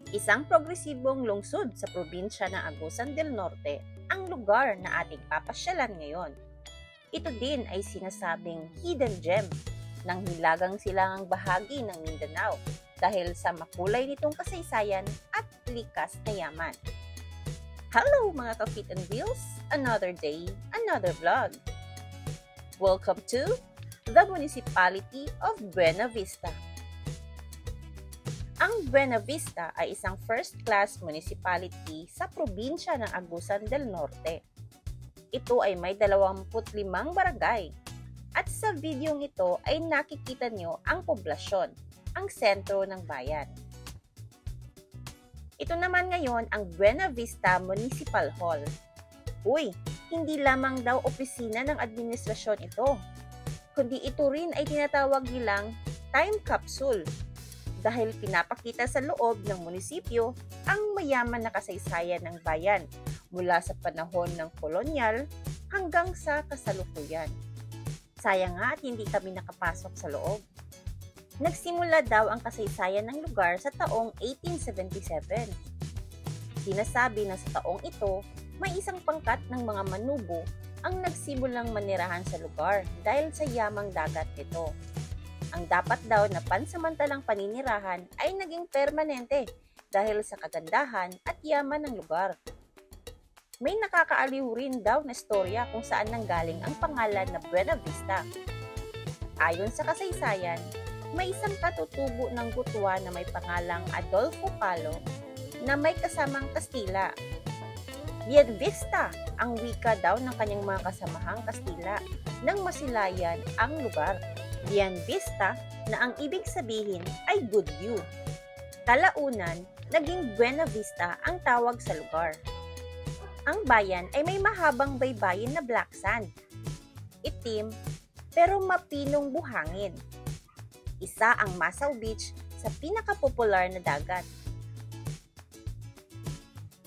Isang progresibong lungsod sa probinsya ng Agusan del Norte ang lugar na ating papasyalan ngayon. Ito din ay sinasabing hidden gem ng hilagang silangang bahagi ng Mindanao dahil sa makulay nitong kasaysayan at likas na yaman. Hello mga ka-Fit and Wheels! Another day, another vlog! Welcome to the Municipality of Buena Vista. Ang Buena Vista ay isang first-class municipality sa probinsya ng Agusan del Norte. Ito ay may 25 barangay. At sa videong ito ay nakikita nyo ang poblasyon, ang sentro ng bayan. Ito naman ngayon ang Buena Vista Municipal Hall. Uy, hindi lamang daw opisina ng administrasyon ito, kundi ito rin ay tinatawag nilang time capsule dahil pinapakita sa loob ng munisipyo ang mayaman na kasaysayan ng bayan mula sa panahon ng kolonyal hanggang sa kasalukuyan. Sayang nga at hindi kami nakapasok sa loob. Nagsimula daw ang kasaysayan ng lugar sa taong 1877. Sinasabi na sa taong ito, may isang pangkat ng mga manubo ang nagsimulang manirahan sa lugar dahil sa yamang dagat nito. Ang dapat daw na pansamantalang paninirahan ay naging permanente dahil sa kagandahan at yaman ng lugar. May nakakaaliw rin daw na istorya kung saan nanggaling ang pangalan na Buena Vista. Ayon sa kasaysayan, may isang katutubo ng gutwa na may pangalang Adolfo Calo na may kasamang Kastila. Bien Vista ang wika daw ng kanyang mga kasamahang Kastila nang masilayan ang lugar. Bien Vista na ang ibig sabihin ay good view. Kalaunan, naging Buena Vista ang tawag sa lugar. Ang bayan ay may mahabang baybayin na black sand. Itim pero mapinong buhangin. Isa ang Masaw Beach sa pinakapopular na dagat.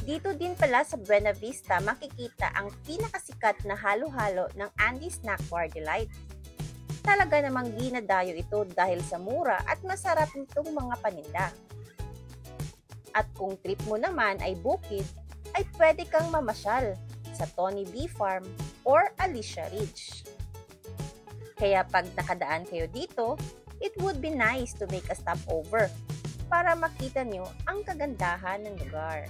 Dito din pala sa Buena Vista makikita ang pinakasikat na halo-halo ng Andes Snack Bar Delight. Talaga namang dinadayo ito dahil sa mura at masarap nitong mga paninda. At kung trip mo naman ay bukid, ay pwede kang mamasyal sa Tony B Farm or Alicia Ridge. Kaya pag nakadaan kayo dito, it would be nice to make a stopover para makita nyo ang kagandahan ng lugar.